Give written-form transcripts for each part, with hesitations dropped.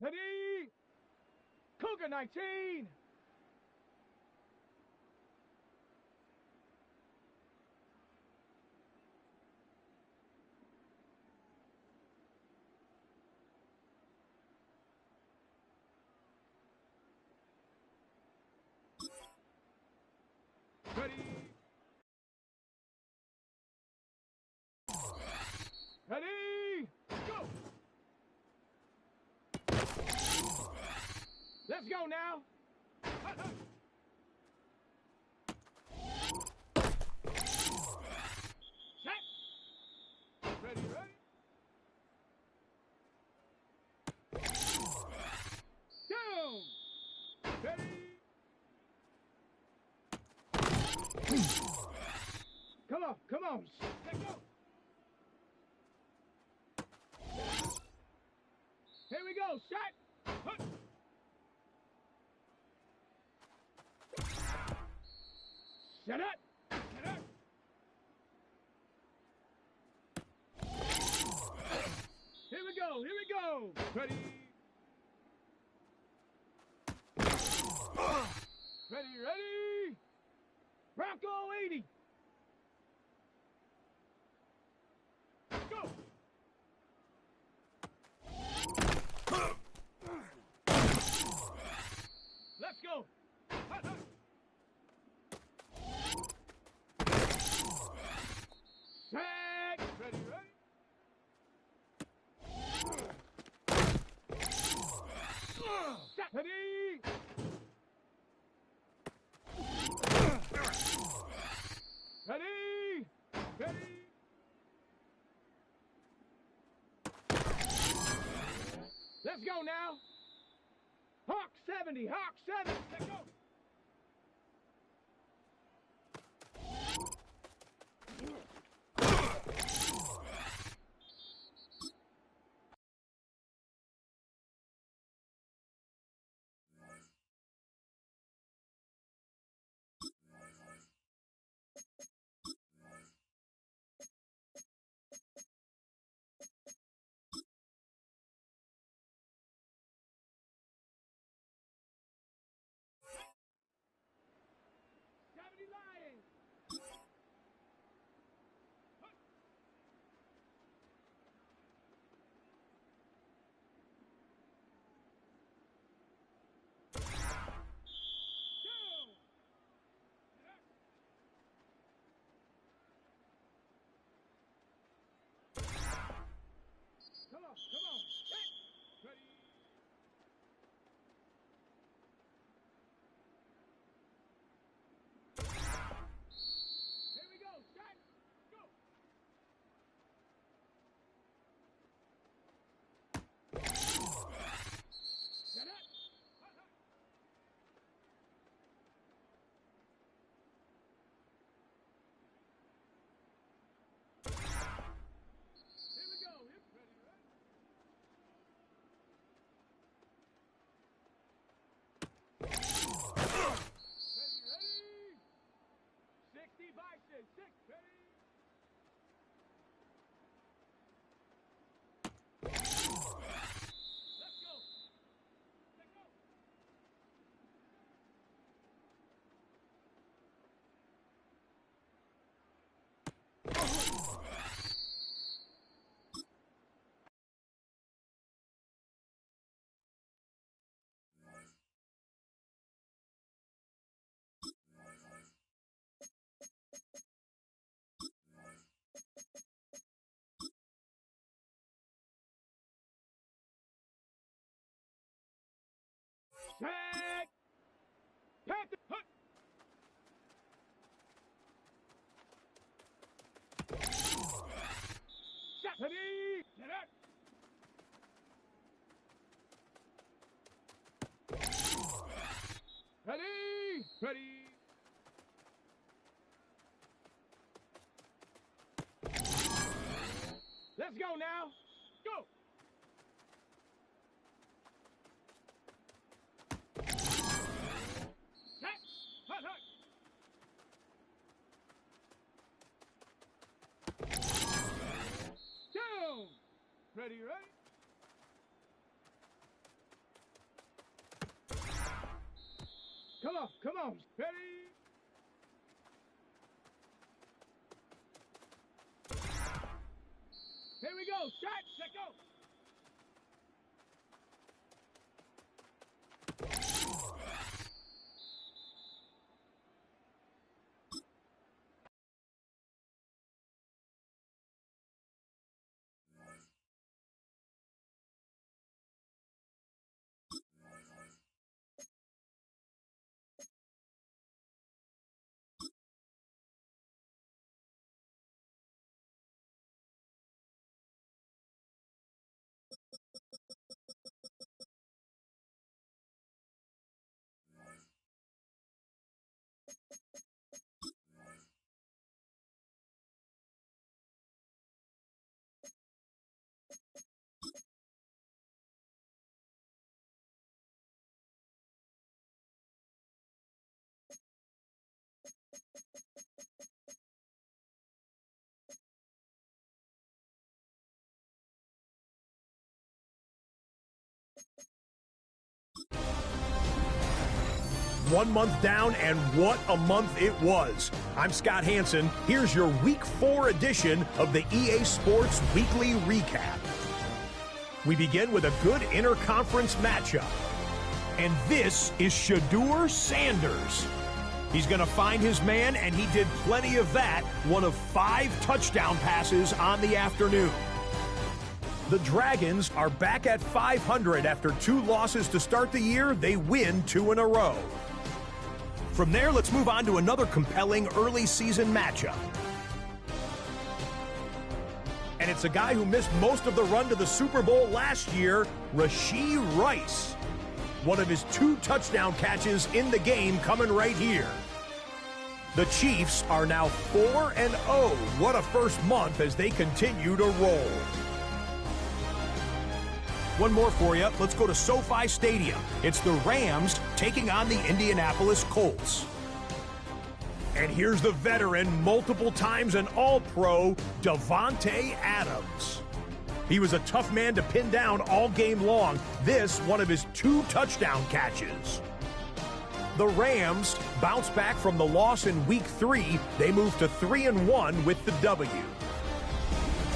Ready? Cougar 19! Ready? Ready? Go! Let's go now! Set! Ready, ready? Down! Ready? Come on, come on! Let's go! Here we go, set! Set up! Set up! Here we go, here we go! Ready? Ready, ready! Bronco 80! Go! Let's go! Set! Ready, ready? Set! Ready? Ready? Ready? Let's go now! Hawk 70! Hawk 70! Let's go! Lions! Come on, come on. Set. Ready. Here we go. Set. Go. Set up. Here we go. Ready, ready. Ready, ready. 60 Bison. 6. Ready. Let's go. Let's go. Set! Panther! Hut! Set! Ready! Set up! Ready! Ready! Let's go now! Go! Set! Hut, hut! Down! Ready, ready? off. Come on. Ready? Here we go. Shot. Let go. One month down, and what a month it was. I'm Scott Hansen. Here's your Week 4 edition of the EA Sports Weekly Recap. We begin with a good interconference matchup. And this is Shedeur Sanders. He's going to find his man, and he did plenty of that. One of 5 touchdown passes on the afternoon. The Dragons are back at 500 after 2 losses to start the year. They win 2 in a row. From there, let's move on to another compelling early season matchup. And it's a guy who missed most of the run to the Super Bowl last year, Rashee Rice. One of his 2 touchdown catches in the game coming right here. The Chiefs are now 4-0. What a first month as they continue to roll. One more for you. Let's go to SoFi Stadium. It's the Rams taking on the Indianapolis Colts. And here's the veteran, multiple times an All-Pro, Davante Adams. He was a tough man to pin down all game long. This, one of his 2 touchdown catches. The Rams bounce back from the loss in Week 3. They move to 3-1 with the W.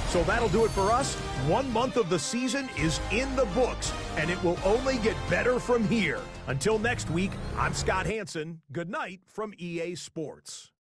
So that'll do it for us. 1 month of the season is in the books, and it will only get better from here. Until next week, I'm Scott Hansen. Good night from EA Sports.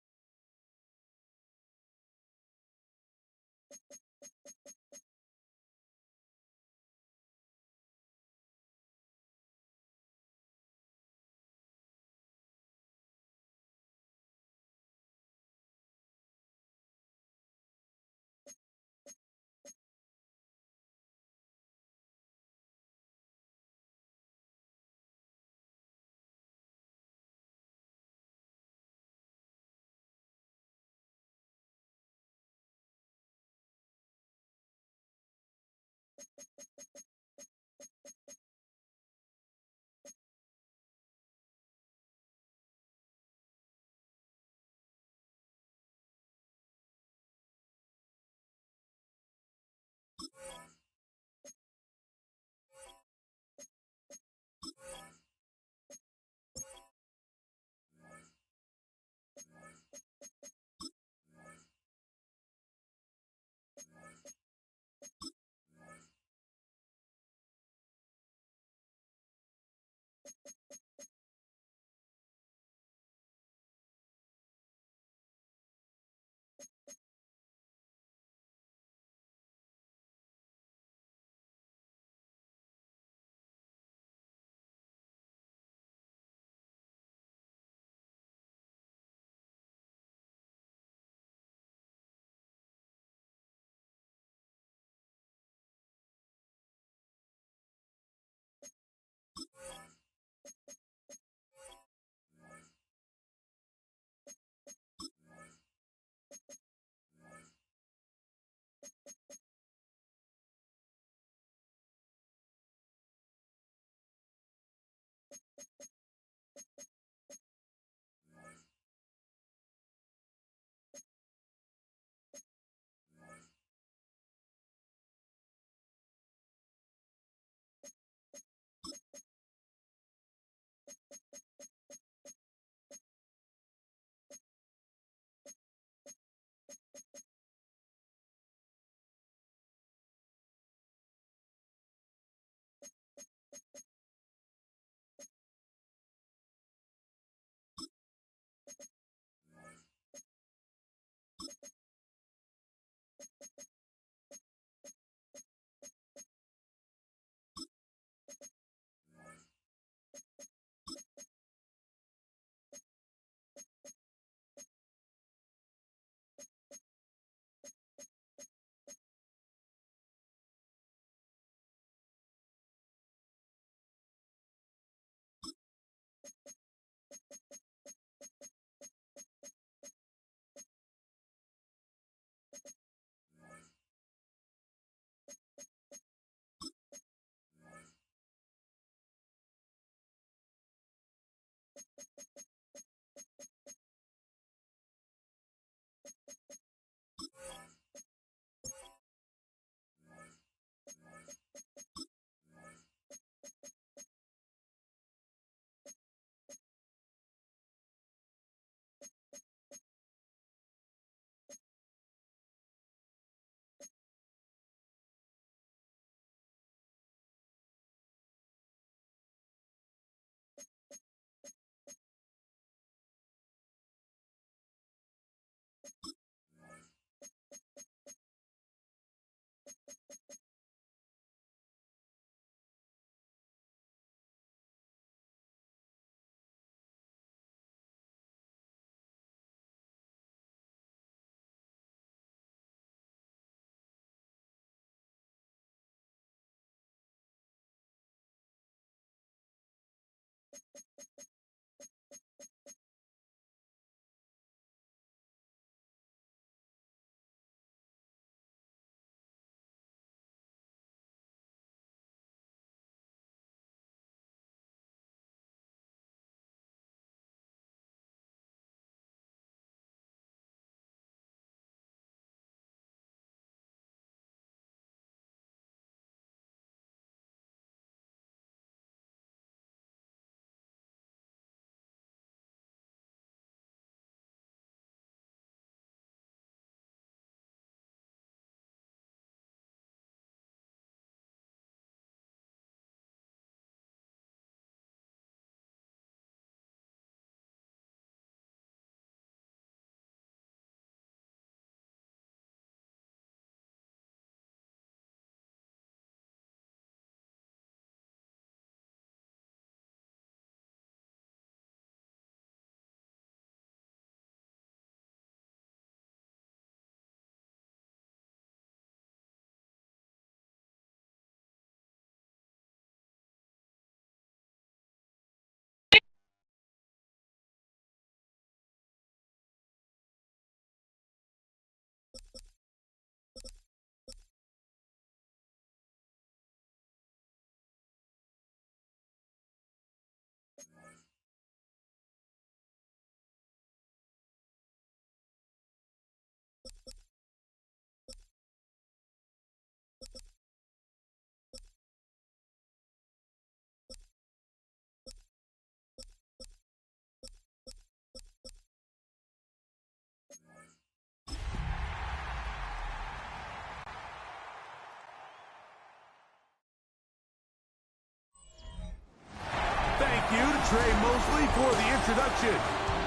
Trey Mosley, for the introduction.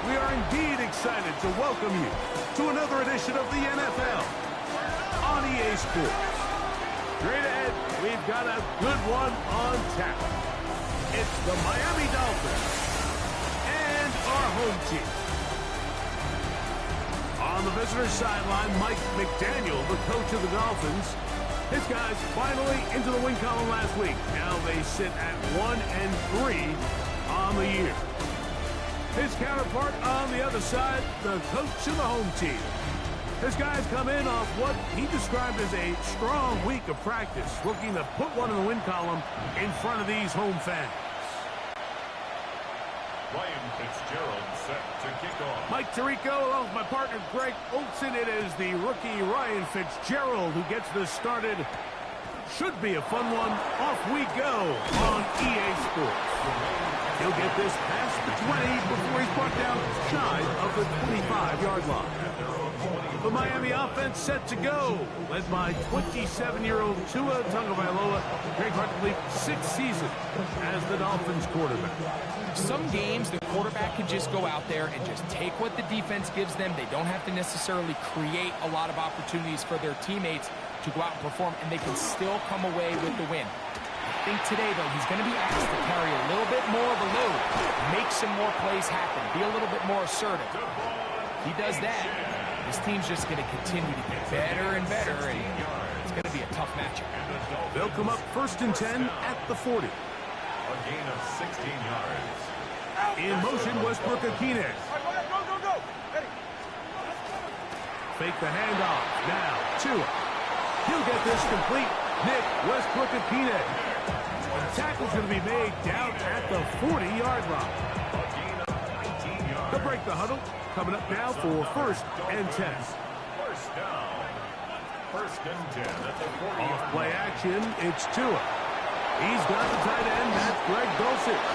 We are indeed excited to welcome you to another edition of the NFL on EA Sports. Straight ahead, we've got a good one on tap. It's the Miami Dolphins and our home team. On the visitor sideline, Mike McDaniel, the coach of the Dolphins. His guys finally into the win column last week. Now they sit at 1-3 on the year. His counterpart on the other side, the coach of the home team. His guys come in off what he described as a strong week of practice, looking to put one in the win column in front of these home fans. Ryan Fitzgerald set to kick off. Mike Tirico, along with my partner Greg Olson. It is the rookie Ryan Fitzgerald who gets this started. Should be a fun one. Off we go on EA Sports. He'll get this past the 20 before he's brought down shy of the 25-yard line. The Miami offense set to go, led by 27-year-old Tua Tagovailoa. Very hard to believe 6 seasons as the Dolphins quarterback. Some games, the quarterback can just go out there and just take what the defense gives them. They don't have to necessarily create a lot of opportunities for their teammates to go out and perform, and they can still come away with the win. I think today, though, he's going to be asked to carry a little bit more of a load, make some more plays happen, be a little bit more assertive. He does that. This team's just going to continue to get better and better, and it's going to be a tough matchup. They'll come up 1st and 10 at the 40. A gain of 16 yards. In motion, Westbrook Akine. Go. Ready. Fake the handoff. Now, Tua. He'll get this complete. Nick Westbrook Akine. The tackle's going to be made down at the 40-yard line. A gain of 19 yards. They'll break the huddle. Coming up now for 1st and 10. First down. 1st and 10 at the 40. Off play action, it's Tua. He's got the tight end, that's Greg Dulcich.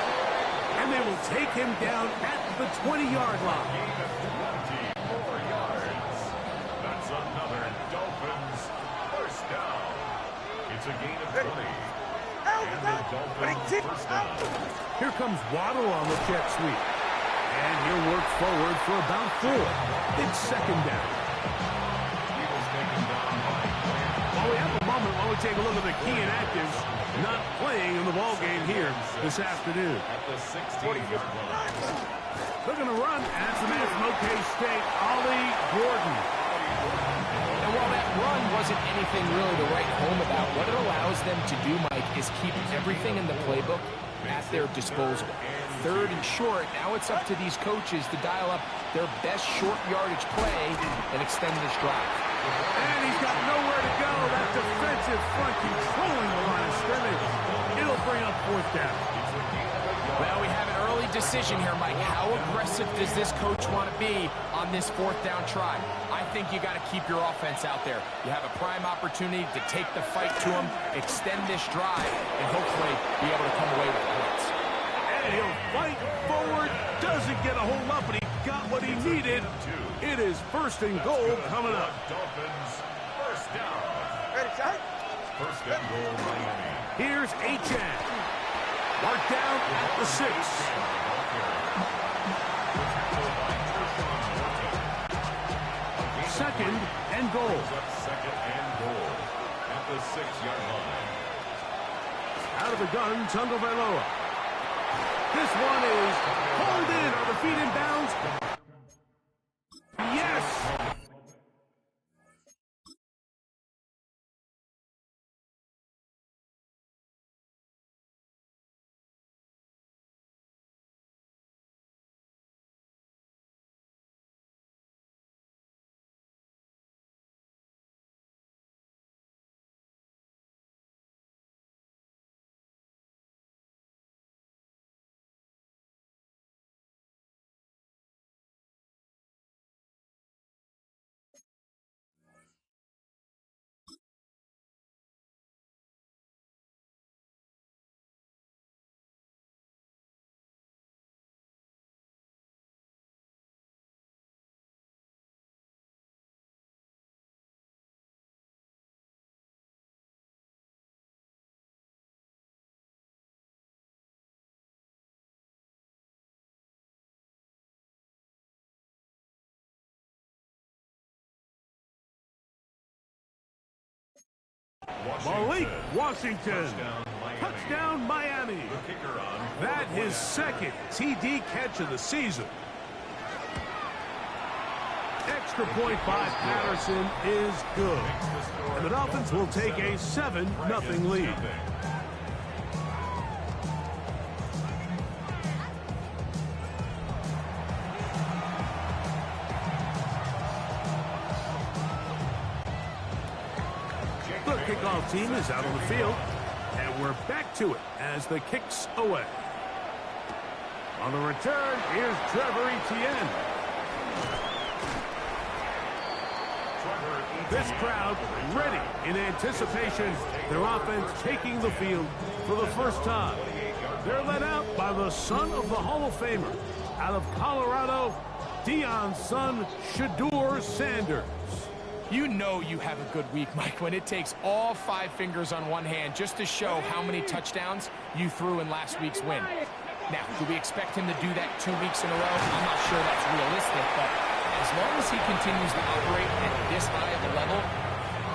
And they will take him down at the 20-yard line. Gain of 24 yards. That's another Dolphins first down. It's a gain of 20. And the Dolphins first down. Here comes Waddle on the jet sweep. And he'll work forward for about 4. It's 2nd down. Eagles taken down by While we have a moment, while we take a look at the key inactives not playing in the ball game here this afternoon. at the 16-yard line. They're going to run. That's the man from OK State, Ollie Gordon. And while that run wasn't anything really to write home about, what it allows them to do, Mike, is keep everything in the playbook at their disposal. 3rd and short, now it's up to these coaches to dial up their best short yardage play and extend this drive. And he's got nowhere to go. That defensive front controlling the line of scrimmage. It'll bring up 4th down. Well, we have an early decision here, Mike. How aggressive does this coach want to be on this 4th down try? I think you got to keep your offense out there. You have a prime opportunity to take the fight to him, extend this drive, and hopefully be able to come away with points. And he'll fight forward. Doesn't get a whole lot, but he got what he needed. It is 1st and goal coming up. Dolphins first down. Ready, shot. 1st and goal, Miami. Here's Achan. Marked down at the 6. Second and goal. Up 2nd and goal at the 6-yard line. Out of the gun, Tagovailoa. This one is pulled in. Are the feet in bounds? Malik Washington. Touchdown, Miami. That his second TD catch of the season. Extra point by Patterson is good. And the Dolphins will take a 7-0 lead. The kickoff team is out on the field. And we're back to it as the kick's away. On the return, here's Trevor Etienne. This crowd ready in anticipation. Their offense taking the field for the first time. They're led out by the son of the Hall of Famer. Out of Colorado, Deion's son, Shedeur Sanders. You know you have a good week, Mike, when it takes all 5 fingers on one hand just to show how many touchdowns you threw in last week's win. Now, do we expect him to do that 2 weeks in a row? I'm not sure that's realistic, but as long as he continues to operate at this high of a level,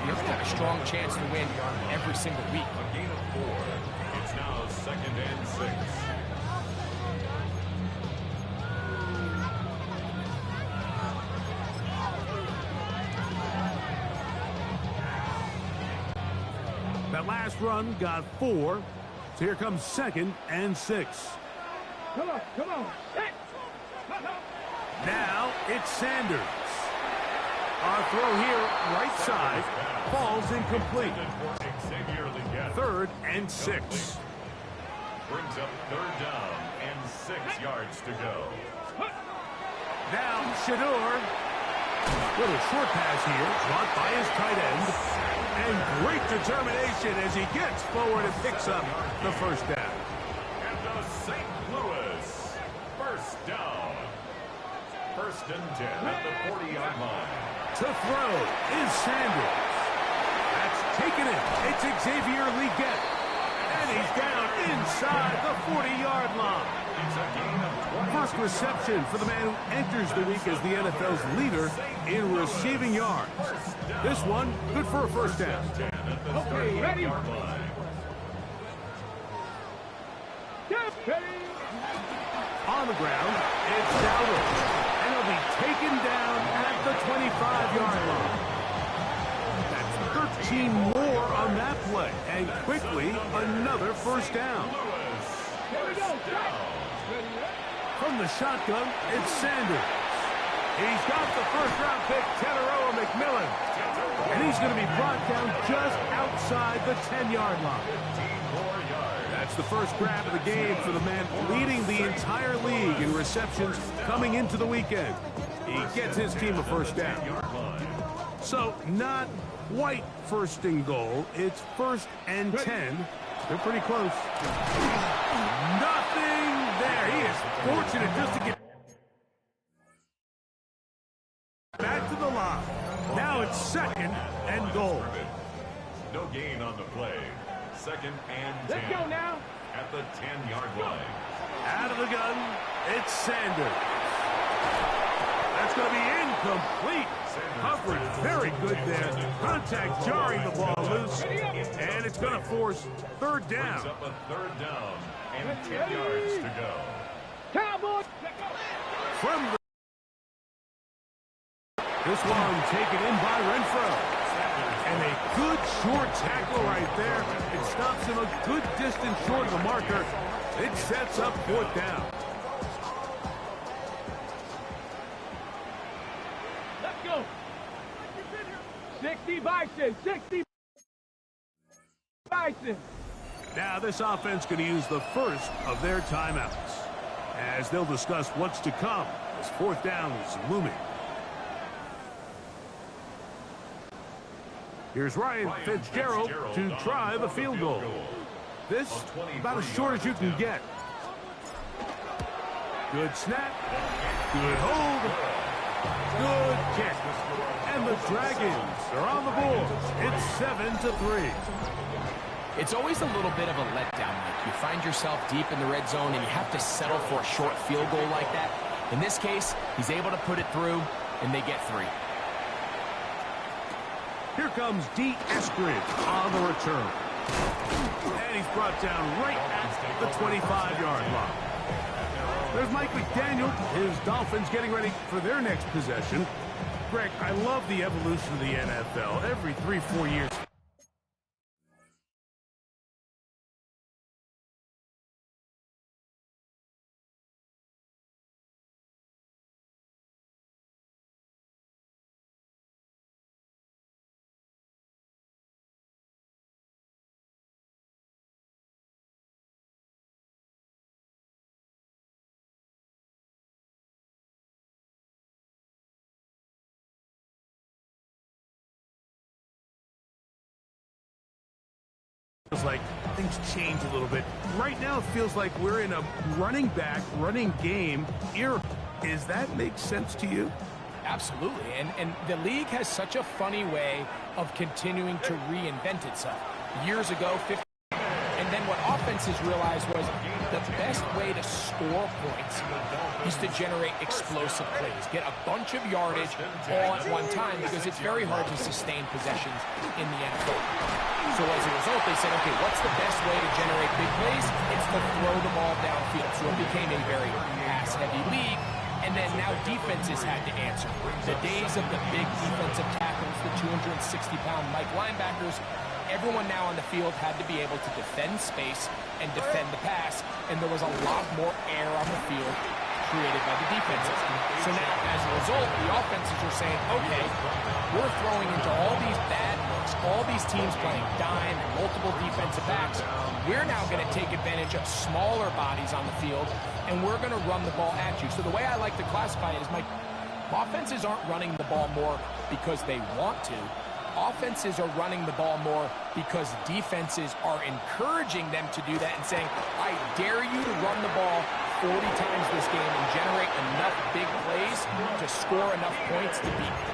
you're going to have a strong chance to win every single week. A gain of 4. It's now 2nd and 6. That last run got 4. So here comes 2nd and 6. Come on, come on. Hey. Now it's Sanders. Our throw here, right side, falls incomplete. 3rd and 6. Brings up 3rd down and 6 yards to go. Now Shedeur. Little short pass here, caught by his tight end. And great determination as he gets forward and picks up the first down. And the St. Louis first down. 1st and 10 at the 40-yard line. To throw is Sanders. That's taken it. It's Xavier Leggett. And he's down inside the 40-yard line. It's a gain of 20. First reception for the man who enters the week as the NFL's leader in receiving yards. This one, good for a first down. Okay, ready? On the ground, it's Dowdle. And he'll be taken down at the 25-yard line. That's 13 more on that play. And quickly, another first down. Here we go. From the shotgun, it's Sanders. He's got the first-round pick, Teteroa McMillan. And he's going to be brought down just outside the 10-yard line. That's the first grab of the game for the man leading the entire league in receptions coming into the weekend. He gets his team a first down. So, not quite 1st and goal. It's 1st and 10. They're pretty close. Nothing there. He is fortunate just to get back to the line. Now it's 2nd and goal. No gain on the play. 2nd and 10. Let's go now. At the 10-yard line. Out of the gun, it's Sanders. That's going to be incomplete. Coverage very good there. Contact jarring the ball loose. And it's going to force 3rd down. Brings up a 3rd down and 10 yards to go. Cowboys. From the this one taken in by Renfro. And a good short tackle right there. It stops him a good distance short of the marker. It sets up 4th down. Let's go. 60 Bison. 60 Bison. Now this offense going to use the first of their timeouts as they'll discuss what's to come as 4th down is looming. Here's Ryan Fitzgerald to try the field goal. This, about as short as you can get. Good snap. Good hold. Good kick. And the Dragons are on the board. It's 7-3. It's always a little bit of a letdown, Mike. You find yourself deep in the red zone and you have to settle for a short field goal like that. In this case, he's able to put it through, and they get 3. Here comes D. Eskridge on the return. And he's brought down right at the 25-yard line. There's Mike McDaniel. His Dolphins getting ready for their next possession. Greg, I love the evolution of the NFL. Every 3-4 years. Feels like things change a little bit. Right now, it feels like we're in a running back, running game era. Does that make sense to you? Absolutely, and the league has such a funny way of continuing to reinvent itself. Years ago, and then what offenses realized was the best way to score points is to generate explosive plays, get a bunch of yardage all at one time, because it's very hard to sustain possessions in the NFL. So as a result, they said, okay, what's the best way to generate big plays? It's to throw the ball downfield. So it became a very pass-heavy league. And then now defenses had to answer. The days of the big defensive tackles, the 260-pound Mike linebackers, everyone now on the field had to be able to defend space and defend the pass, and there was a lot more air on the field created by the defenses. So now, as a result, the offenses are saying, okay, we're throwing into all these bad looks, all these teams playing dime and multiple defensive backs. We're now going to take advantage of smaller bodies on the field, and we're going to run the ball at you. So the way I like to classify it is, Mike, offenses aren't running the ball more because they want to. Offenses are running the ball more because defenses are encouraging them to do that and saying, I dare you to run the ball 40 times this game and generate enough big plays to score enough points to beat them.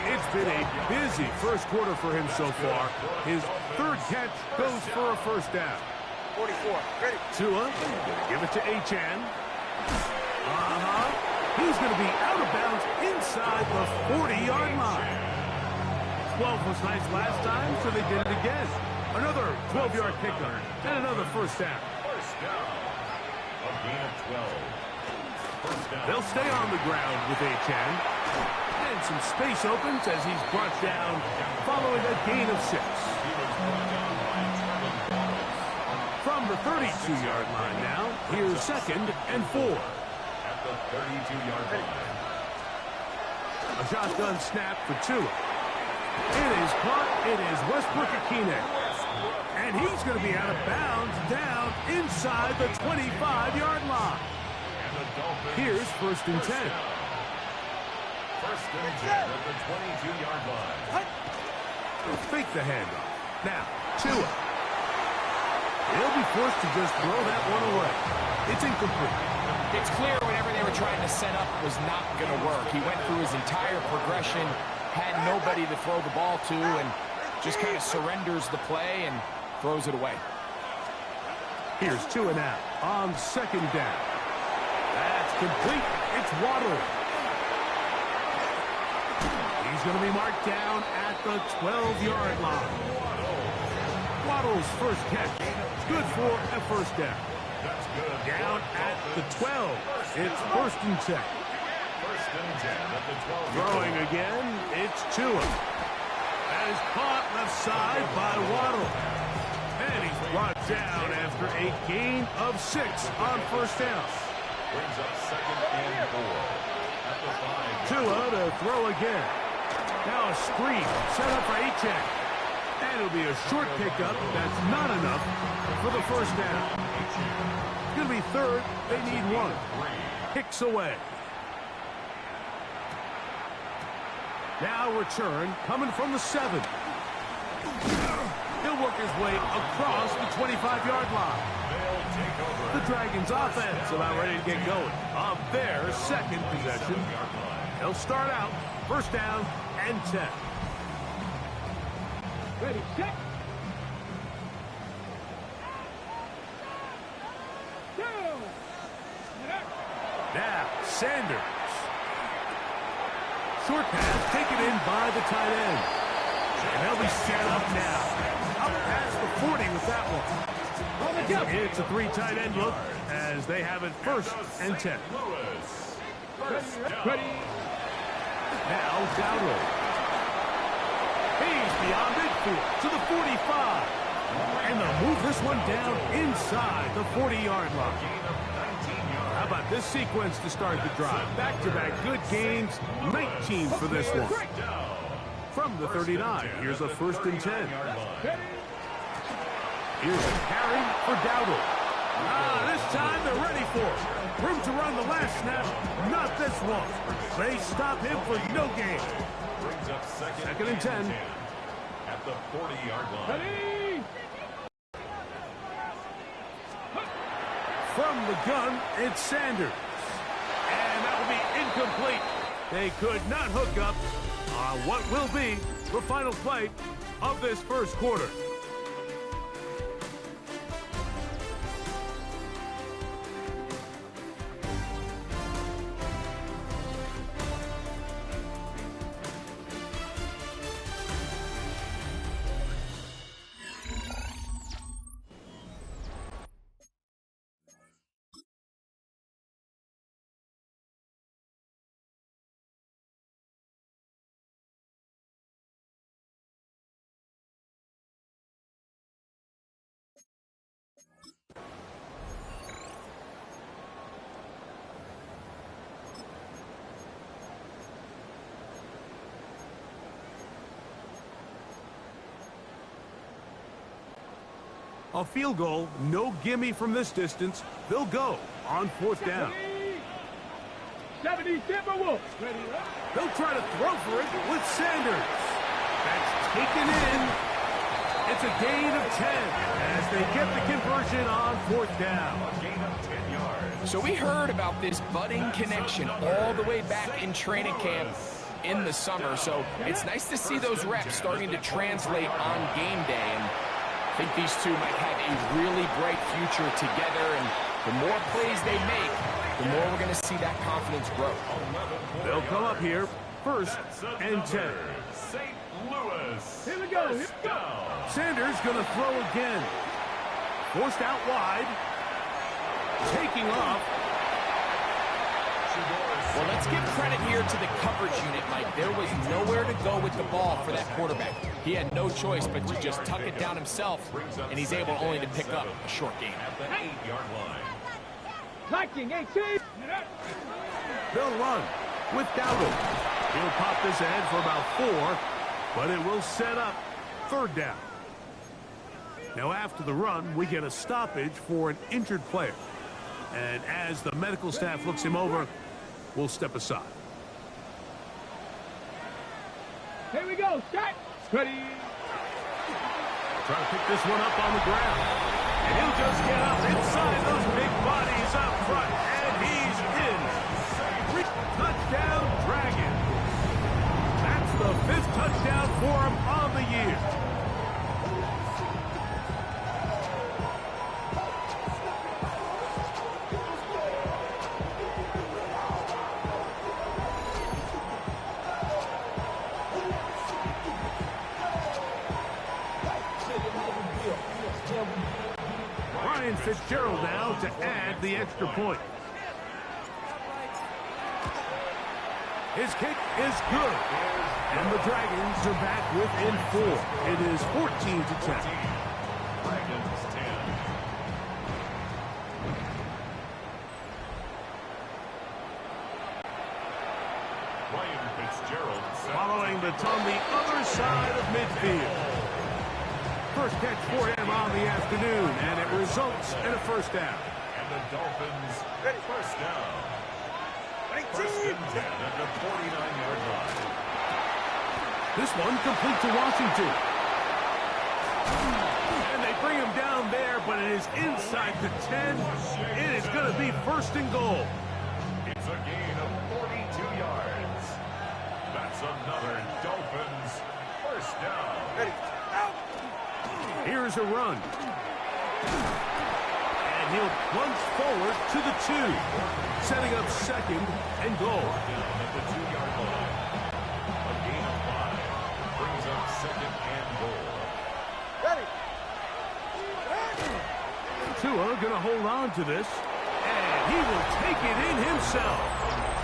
It's been a busy first quarter for him so far. His third catch goes for a first down. 44, ready. Tua, give it to Achane. He's going to be out of bounds inside the 40-yard line. 12 was nice last time, so they did it again. Another 12-yard pickup and another first down. First down. A gain of 12. First down. They'll stay on the ground with Achane. And some space opens as he's brought down following a gain of 6. From the 32-yard line now, here's 2nd and 4. At the 32-yard line. A shotgun snap for Tua. It is caught. It is Westbrook-Ikhine. And he's going to be out of bounds down inside the 25-yard line. Here's 1st and 10. First and 10 at the 22-yard line. Fake the handoff. Now, Tua. He'll be forced to just throw that one away. It's incomplete. It's clear whatever they were trying to set up was not going to work. He went through his entire progression, had nobody to throw the ball to, and just kind of surrenders the play and throws it away. Here's Tua now on 2nd down. That's complete. It's Waddle. He's going to be marked down at the 12-yard line. Waddle's first catch. Good for a first down. That's good. Down at the 12. It's 1st and 10. First and 10 at the 12. Throwing again, it's Tua. That is caught left side by Waddle. And he's brought down after a gain of 6 on first down. Brings up 2nd and 4. At the 5. Tua to throw again. Now a screen set up for Achane. And it'll be a short pickup. That's not enough for the first down. It's going to be 3rd. They need 1. Kicks away. Now return coming from the 7. He'll work his way across the 25-yard line. The Dragons offense about ready to get going on their 2nd possession. They'll start out 1st down and 10. Ready, set. Go. Now Sanders. short pass taken in by the tight end. And they'll be set up now. Up past the 40 with that one. It's a three tight end look as they have it first and 10. Ready. Now Dowdle. He's beyond midfield to the 45. And they'll move this one down inside the 40-yard line. How about this sequence to start the drive? Back-to-back good gains, 19 for this one. From the 39, here's a first and 10. Here's a carry for Dowdle. This time they're ready for it. Room to run the last snap, not this one. They stop him for no gain. Second and 10. At the 40-yard line. Ready. From the gun, it's Sanders. And that will be incomplete. They could not hook up on what will be the final play of this first quarter. A field goal, no gimme from this distance. They'll go on fourth down. 70 Timberwolves. Ready. They'll try to throw for it with Sanders. That's taken in. It's a gain of 10 as they get the conversion on fourth down. A gain of 10 yards. So we heard about this budding connection all the way back in training camp in the summer. So it's nice to see those reps starting to translate on game day. And I think these two might have a really bright future together. And the more plays they make, the more we're going to see that confidence grow. They'll come up here first and 10. St. Louis. Here we go. Here we go. Sanders going to throw again. Forced out wide. Taking off. Well, let's give credit here to the coverage unit, Mike. There was nowhere to go with the ball for that quarterback. He had no choice but to just tuck it down himself, and he's able only to pick up a short gain. At the 8-yard line. Liking 18. They'll run with Dowdle. He'll pop this ahead for about 4, but it will set up third down. Now after the run, we get a stoppage for an injured player. And as the medical staff looks him over, we'll step aside. Here we go. Set. Ready. Trying to pick this one up on the ground. And he'll just get up inside those big bodies up front. And he's in. Touchdown, Dragons. That's the 5th touchdown for him on the year. Fitzgerald now to add the extra point. His kick is good. And the Dragons are back within 4. It is 14-10. Dragons 10. Ryan Fitzgerald following the on the other side of midfield. First catch for him on the afternoon, and it results in a first down. And the Dolphins first down. First and 10 at the 49-yard line. This one complete to Washington. And they bring him down there, but it is inside the 10. It is going to be first and goal. It's a gain of 42 yards. That's another Dolphins first down. Ready. Here's a run. And he'll plunge forward to the 2. Setting up second and goal. Down at the 2-yard line. second and goal. Tua gonna hold on to this, and he will take it in himself.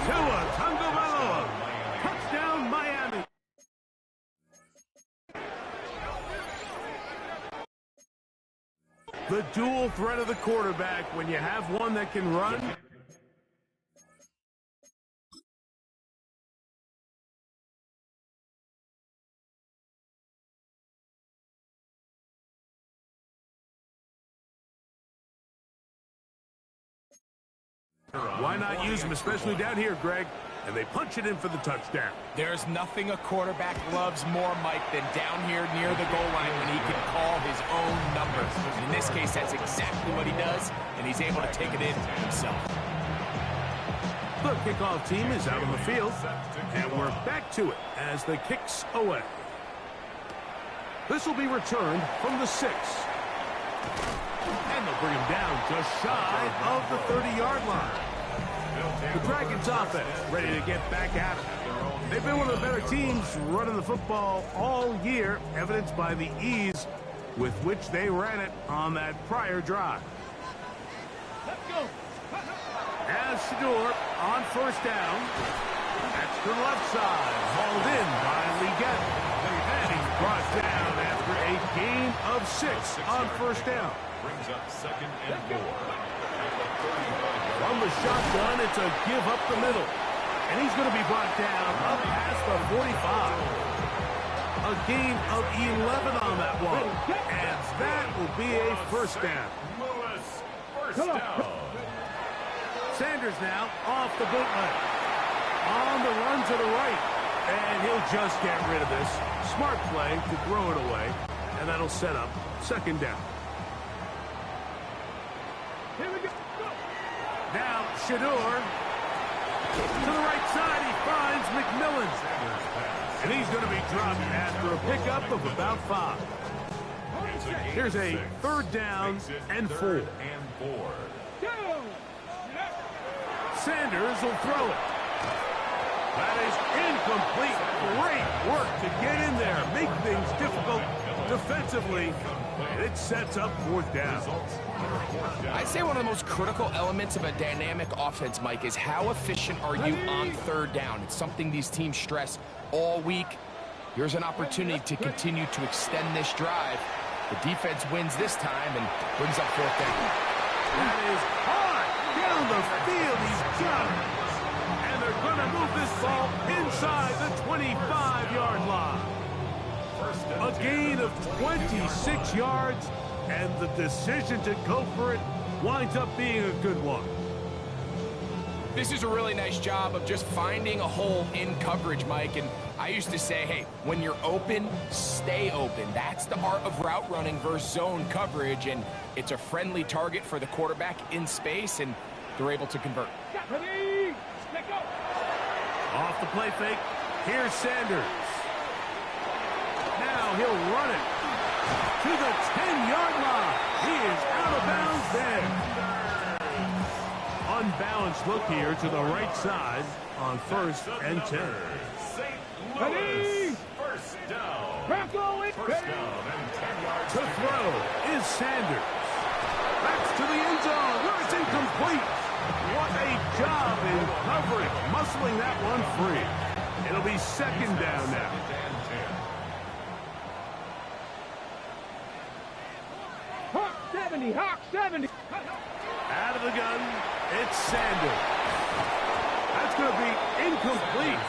Tua Tagovailoa, touchdown Miami. The dual threat of the quarterback when you have one that can run. Why not use him, especially down here, Greg? And they punch it in for the touchdown. There's nothing a quarterback loves more, Mike, than down here near the goal line when he can call his own numbers. In this case, that's exactly what he does, and he's able to take it in himself. The kickoff team is out on the field, and we're back to it as the kicks away. This will be returned from the 6. And they'll bring him down just shy of the 30-yard line. The Dragons offense ready to get back at it. They've been one of the better teams running the football all year, evidenced by the ease with which they ran it on that prior drive. Let's go. As Shador on first down. That's to the left side. Hauled in by Leggett. And he's brought down after a gain of 6 on first down. Brings up second and 4. From the shotgun, it's a give up the middle. And he's going to be brought down up past the 45. A gain of 11 on that one. And that will be a first down. Lewis, first down. Sanders now off the bootleg. On the run to the right. And he'll just get rid of this. Smart play to throw it away. And that'll set up second down. Here we go. Now, Shador. To the right side, he finds McMillan. And he's going to be dropped after a pickup of about 5. Here's a third down and 4. Sanders will throw it. That is incomplete. Great work to get in there, make things difficult defensively, and it sets up fourth down. I'd say one of the most critical elements of a dynamic offense, Mike, is how efficient are you on third down. It's something these teams stress all week. Here's an opportunity to continue to extend this drive. The defense wins this time and brings up fourth down. That is hard down the field. He's got it. And they're going to move this ball inside the 25-yard line. A gain of 26 yards, and the decision to go for it winds up being a good one. This is a really nice job of just finding a hole in coverage, Mike. And I used to say, hey, when you're open, stay open. That's the art of route running versus zone coverage, and it's a friendly target for the quarterback in space, and they're able to convert. Off the play fake, here's Sanders. Now he'll run it to the 10-yard line. He is out of bounds there. Unbalanced look here to the right side on 1st and 10. First down. First down and 10 yards. To throw is Sanders. That's to the end zone where it's incomplete. What a job in coverage, muscling that one free. It'll be second down now. Hawk 70, Hawk 70. Out of the gun, it's Sanders. That's going to be incomplete.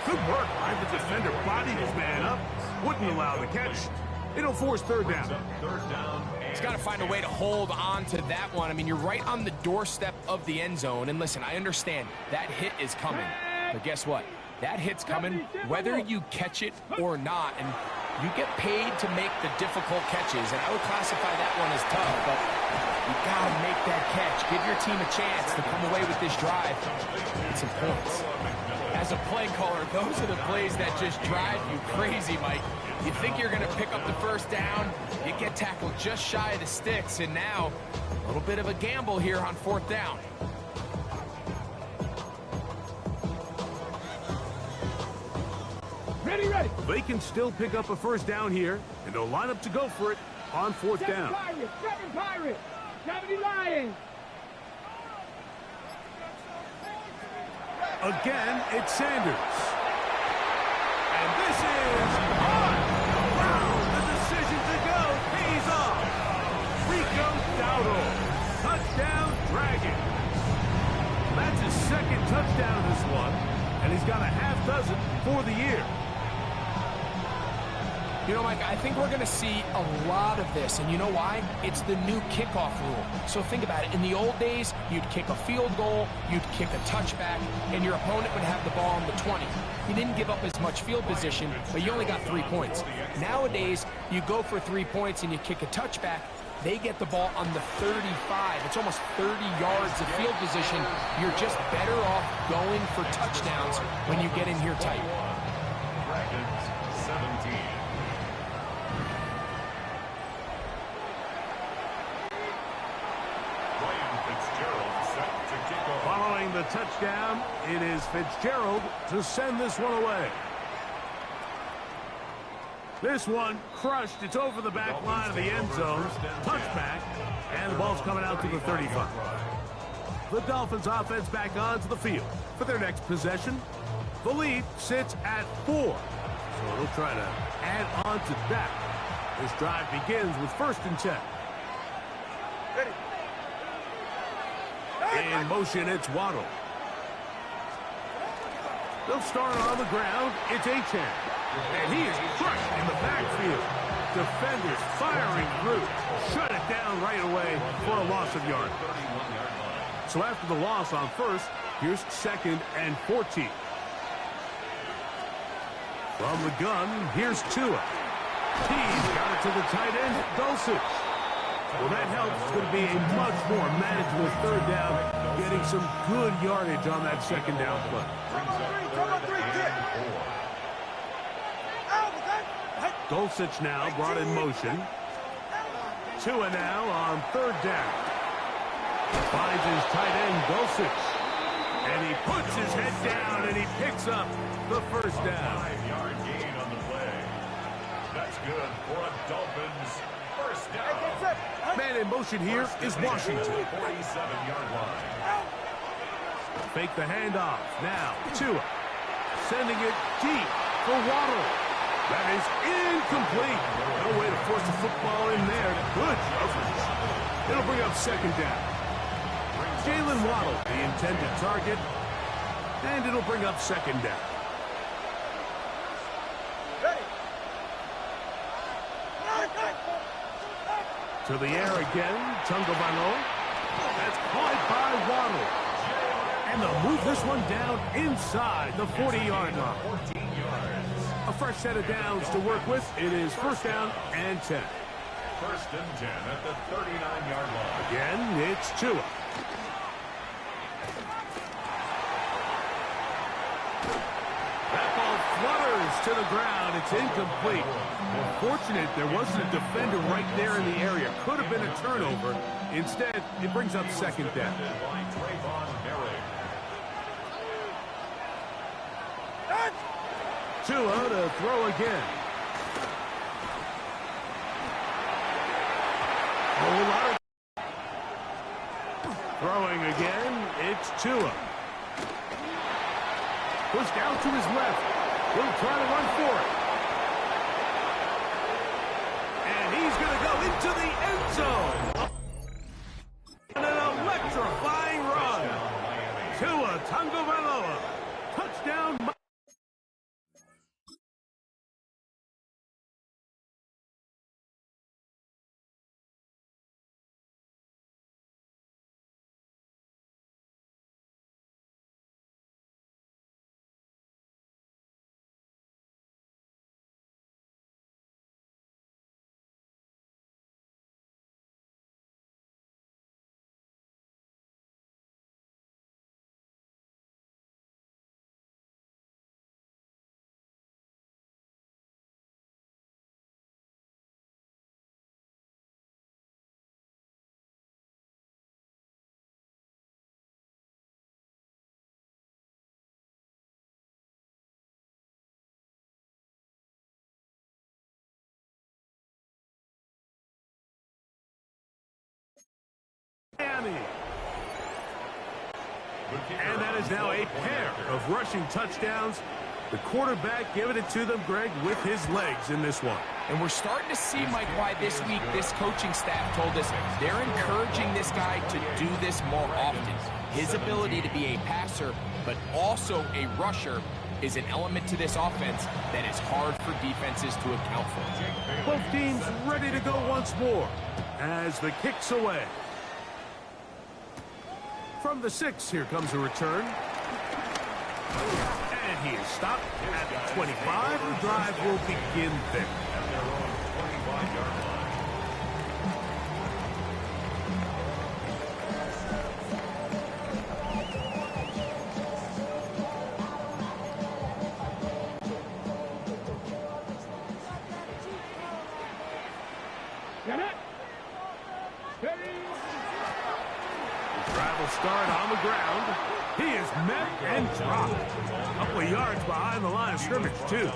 Good work by the defender. Bodied his man up. Wouldn't allow the catch. It'll force third down. He's got to find a way to hold on to that one. I mean, you're right on the doorstep of the end zone. And listen, I understand that hit is coming. But guess what? That hit's coming whether you catch it or not. And you get paid to make the difficult catches. And I would classify that one as tough. But you got to make that catch. Give your team a chance to come away with this drive and some points. As a play caller, those are the plays that just drive you crazy, Mike. You think you're going to pick up the first down, you get tackled just shy of the sticks, and now a little bit of a gamble here on fourth down. Ready, ready. They can still pick up a first down here, and they'll line up to go for it on fourth down. Seven Pirates, 70 Lions. Again, it's Sanders. And this is on. Wow, the decision to go pays off. Rico Dowdle, touchdown Dragons. That's his second touchdown in this one, and he's got a half dozen for the year. You know, Mike, I think we're going to see a lot of this, and you know why? It's the new kickoff rule. So think about it. In the old days, you'd kick a field goal, you'd kick a touchback, and your opponent would have the ball on the 20. You didn't give up as much field position, but you only got 3 points. Nowadays, you go for 3 points and you kick a touchback, they get the ball on the 35. It's almost 30 yards of field position. You're just better off going for touchdowns when you get in here tight. Dragons 17. Following the touchdown, it is Fitzgerald to send this one away. This one crushed. It's over the back line of the end zone. Touchback, and the ball's coming out to the 35. The Dolphins offense back onto the field for their next possession. The lead sits at 4. So they'll try to add on to that. This drive begins with 1st and 10. In motion, it's Waddle. They'll start on the ground. It's Achane. And he is crushed in the backfield. Defenders firing through. Shut it down right away for a loss of yard. So after the loss on 1st, here's 2nd and 14. From the gun, here's Tua. He's got it to the tight end, Dulcich. Well, that helps. It's going to be a much more manageable 3rd down, getting some good yardage on that 2nd down play. Dulcich now brought in motion. Tua now on 3rd down. Finds his tight end, Dulcich. And he puts his head down, and he picks up the 1st down. 5-yard gain on the play. That's good for a Dolphins 1st down. Man in motion here is Washington. 47-yard line. Fake the handoff. Now, Tua. Sending it deep for Waddle. That is incomplete. No way to force the football in there. Good coverage. It'll bring up 2nd down. Jalen Waddle, the intended target. And it'll bring up 2nd down. To the air again, Tungavano. That's caught by Waddle. And they'll move this one down inside the 40-yard line. 14 yards. A fresh set of downs to work with. It is 1st down and 10. 1st and 10 at the 39-yard line. Again, it's Tua. That ball flutters to the ground. It's incomplete. Fortunate there wasn't a defender right there in the area. Could have been a turnover. Instead, it brings up 2nd down. Tua to throw again. Throwing again, it's Tua. Pushed out to his left. He'll try to run for it. And he's going to go into the end zone. And an electrifying run. Tua Tagovailoa. Touchdown. Miami. And that is now a pair of rushing touchdowns. The quarterback giving it to them, Greg, with his legs in this one. And we're starting to see, Mike, why this week this coaching staff told us they're encouraging this guy to do this more often. His ability to be a passer, but also a rusher, is an element to this offense that is hard for defenses to account for. Both teams ready to go once more as the kick's away. From the 6, here comes a return. And he is stopped at the 25. The drive will begin there. At their own 25-yard line. Start on the ground. He is met and dropped. A couple of yards behind the line of scrimmage, too.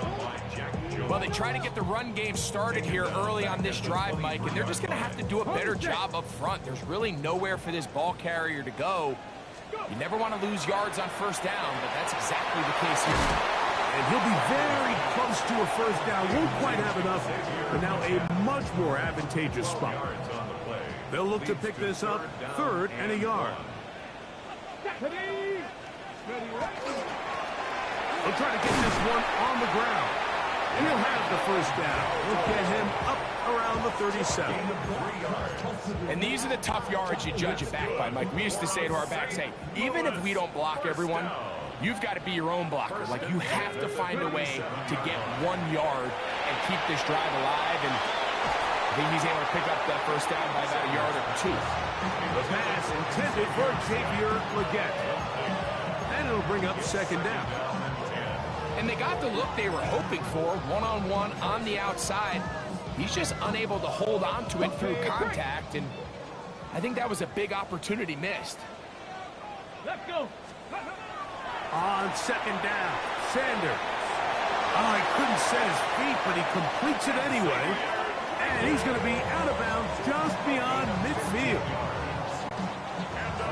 Well, they try to get the run game started here early on this drive, Mike, and they're just going to have to do a better job up front. There's really nowhere for this ball carrier to go. You never want to lose yards on first down, but that's exactly the case here. And he'll be very close to a first down. Won't quite have enough, but now a much more advantageous spot. They'll look to pick this up 3rd and a yard. Ready. They'll try to get this one on the ground. And he'll have the first down. We'll get him up around the 37. And these are the tough yards you judge it back by, Mike. We used to say to our backs, hey, even if we don't block everyone, you've got to be your own blocker. Like, you have to find a way to get 1 yard and keep this drive alive. And I think he's able to pick up that first down by about a yard or 2. The pass intended for Xavier Leggett. And it'll bring up 2nd down. And they got the look they were hoping for, one-on-one on the outside. He's just unable to hold on to it through contact, and I think that was a big opportunity missed. Let's go. On 2nd down, Sanders. Oh, he couldn't set his feet, but he completes it anyway. And he's going to be out of bounds just beyond midfield.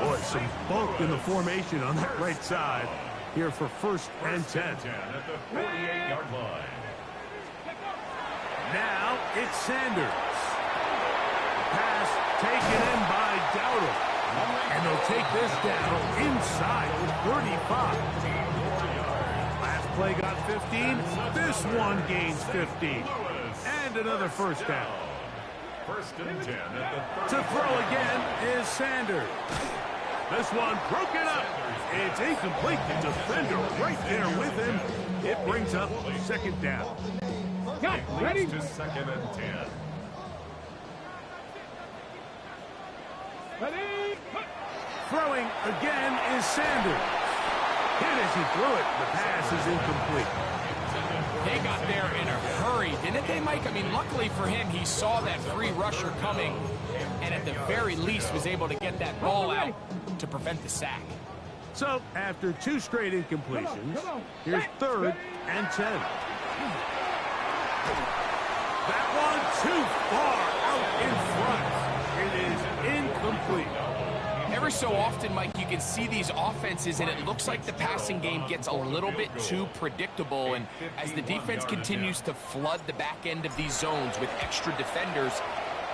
Boy, some bulk in the formation on that right side here for 1st and 10. At the 48-yard line. Now it's Sanders. Pass taken in by Dowdle. And they'll take this down inside the 35. Last play got 15. This one gains 15. And another first down. 1st and 10 at the 30. To throw again is Sanders. This one broken up. It's incomplete. The defender right there with him. It brings up 2nd down. Got it. Ready? To 2nd and 10. Ready. Throwing again is Sanders. Hit as he threw it. The pass is incomplete. They got there in a hurry, didn't they, Mike? I mean, luckily for him, he saw that free rusher coming, and at the very least was able to get that ball out to prevent the sack. So, after 2 straight incompletions, here's 3rd and 10. That one too far out in front. It is incomplete. Every so often, Mike, you can see these offenses, and it looks like the passing game gets a little bit too predictable. And as the defense continues to flood the back end of these zones with extra defenders,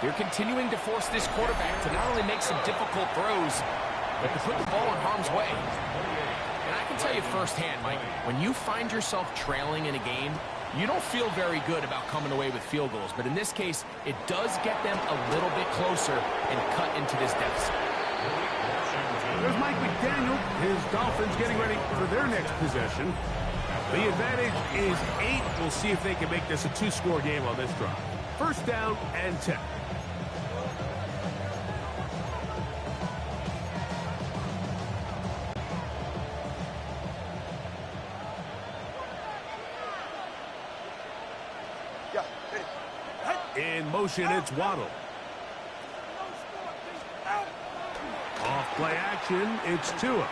they're continuing to force this quarterback to not only make some difficult throws, but to put the ball in harm's way. And I can tell you firsthand, Mike, when you find yourself trailing in a game, you don't feel very good about coming away with field goals. But in this case, it does get them a little bit closer and cut into this deficit. There's Mike McDaniel. His Dolphins getting ready for their next possession. The advantage is 8. We'll see if they can make this a 2-score game on this drive. 1st down and 10. In motion, it's Waddle. Off play action, it's Tua.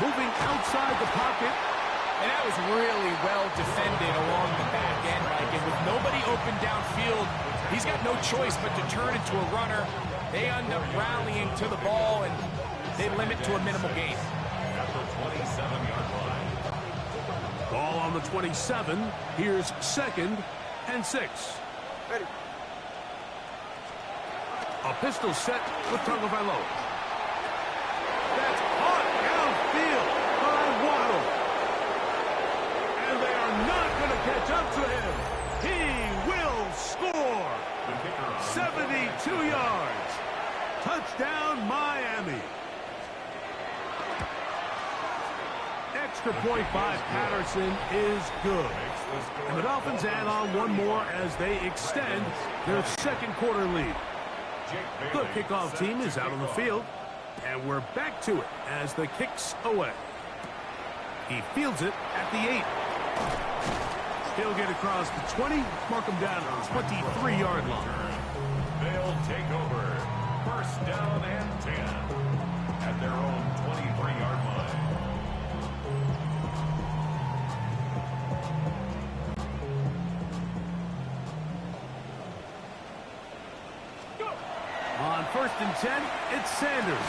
Moving outside the pocket, And that was really well defended along the back end, Mike. And with nobody open downfield, he's got no choice but to turn into a runner. They end up rallying to the ball, and they limit to a minimal gain. At the 27-yard line. Ball on the 27. Here's 2nd and 6. Ready. A pistol set with Tagovailoa. That's hot downfield by Waddle. And they are not going to catch up to him. He will score. 72 yards. Touchdown, Miami. Extra point by Patterson is good. And the Dolphins add on one more as they extend their 2nd quarter lead. The kickoff team is out on the field, and we're back to it as the kick's away. He fields it at the 8. He'll get across the 20, mark him down on the 23-yard line. They'll take over. 1st down and 10 at their own 23-yard line. On 1st and 10, it's Sanders.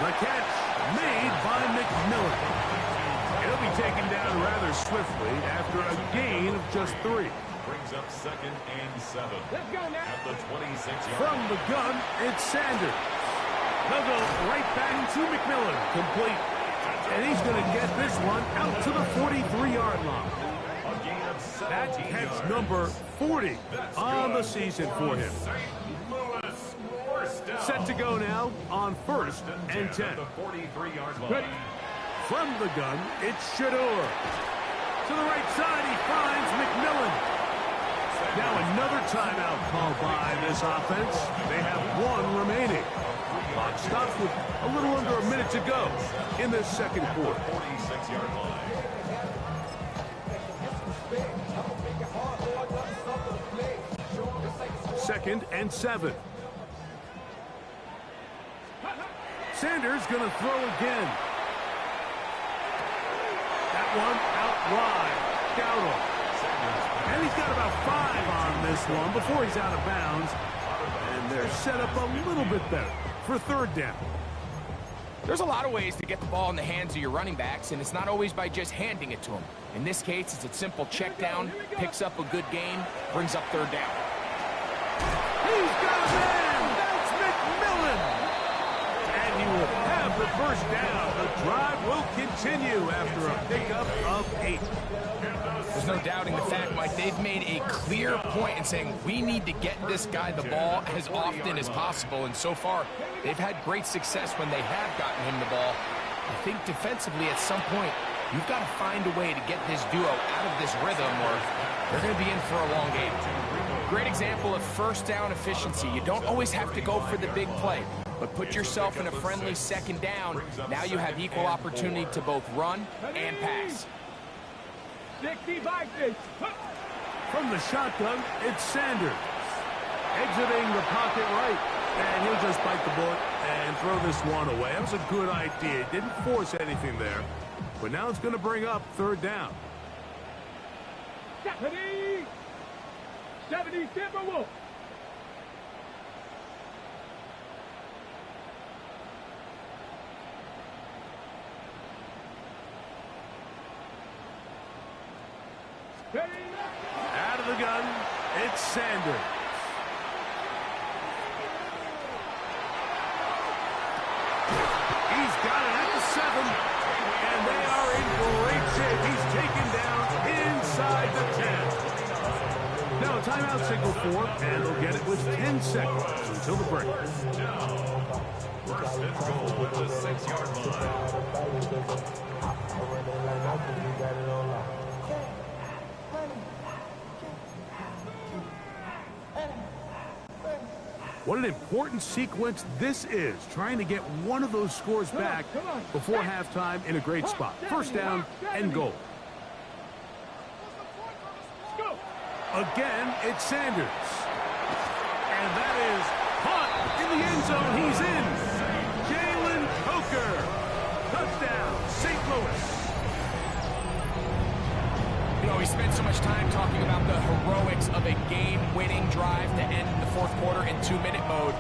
The catch made by McMillan. He'll be taken down rather swiftly after a gain of just 3. Brings up 2nd and 7. Let's go now. At the 26-yard From line. the gun, it's Sanders. They'll go right back to McMillan. Complete. And he's going to get this one out to the 43-yard line. A gain of 17 That's catch yards. number 40 on the season for him. St. Louis, 1st down. Set to go now on 1st and 10. At the 43-yard line. From the gun, it's Shador. To the right side, he finds McMillan. Now another timeout called by this offense. They have 1 remaining. Clock stops with a little under a minute to go in this 2nd quarter. 46-yard line. 2nd and 7. Sanders going to throw again. That one out wide. Dowdle. And he's got about 5 on this one before he's out of bounds. And they're set up a little bit better for 3rd down. There's a lot of ways to get the ball in the hands of your running backs, and it's not always by just handing it to them. In this case, it's a simple check down, picks up a good gain, brings up 3rd down. He's got a man! That's McMillan! And he will have the 1st down. The drive will continue after a pickup of 8. There's no doubting the fact, Mike, they've made a clear point in saying we need to get this guy the ball as often as possible, and so far they've had great success when they have gotten him the ball. I think defensively at some point you've got to find a way to get this duo out of this rhythm or they're going to be in for a long game. Great example of 1st down efficiency. You don't always have to go for the big play, but put yourself in a friendly 2nd down. Now you have equal opportunity to both run and pass. 60 Vikings. From the shotgun, it's Sanders. Exiting the pocket right. And he'll just bite the bullet and throw this one away. That was a good idea. Didn't force anything there. But now it's going to bring up 3rd down. 70 Timberwolves. Out of the gun, it's Sanders. He's got it at the 7, and they are in great shape. He's taken down inside the 10. Now a timeout signal for, and they'll get it with 10 seconds until the break. 1st and goal at the 6-yard line. What an important sequence this is, trying to get one of those scores back before halftime in a great spot. 1st down and goal. Again, it's Sanders. And that is caught in the end zone. He's in. Jalen Coker. Touchdown, St. Louis. spent so much time talking about the heroics of a game-winning drive to end the fourth quarter in 2-minute mode.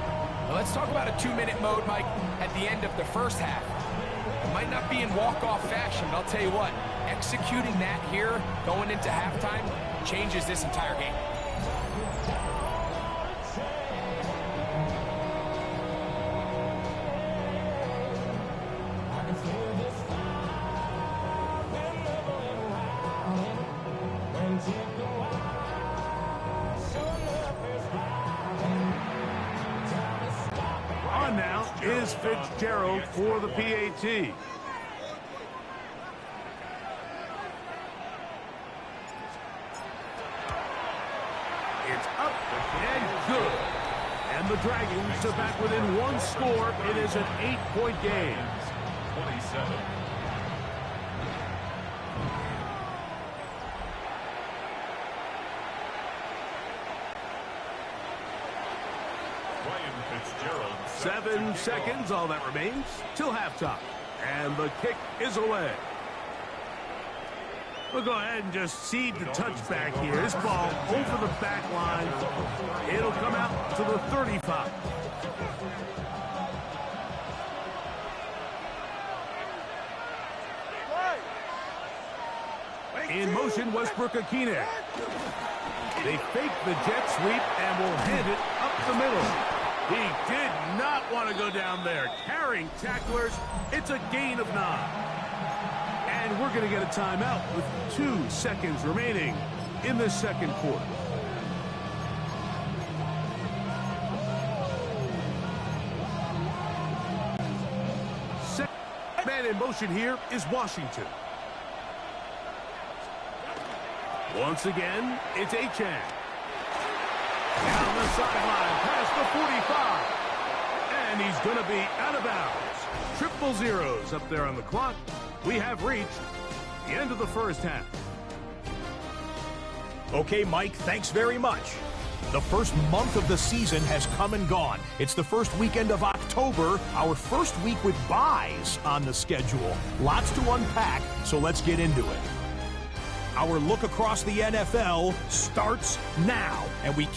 Well, let's talk about a 2-minute mode, Mike, at the end of the first half. It might not be in walk-off fashion, but I'll tell you what, executing that here, going into halftime, changes this entire game. On now is Fitzgerald for the PAT. It's up and good. And the Dragons are back within one score. It is an 8-point game. 27. Fitzgerald. 7 seconds, all that remains, till halftime. And the kick is away. We'll go ahead and just cede the touchback here. This ball over the back line. It'll come out to the 35. In motion, Westbrook-Akine. They fake the jet sweep and will hand it up the middle. He did not want to go down there. Carrying tacklers, it's a gain of 9. And we're going to get a timeout with 2 seconds remaining in the second quarter. Second man in motion here is Washington. Once again, it's Achan. Down the sideline, past the 45. And he's going to be out of bounds. Triple zeros up there on the clock. We have reached the end of the first half. Okay, Mike, thanks very much. The first month of the season has come and gone. It's the first weekend of October, our first week with byes on the schedule. Lots to unpack, so let's get into it. Our look across the NFL starts now, and we kick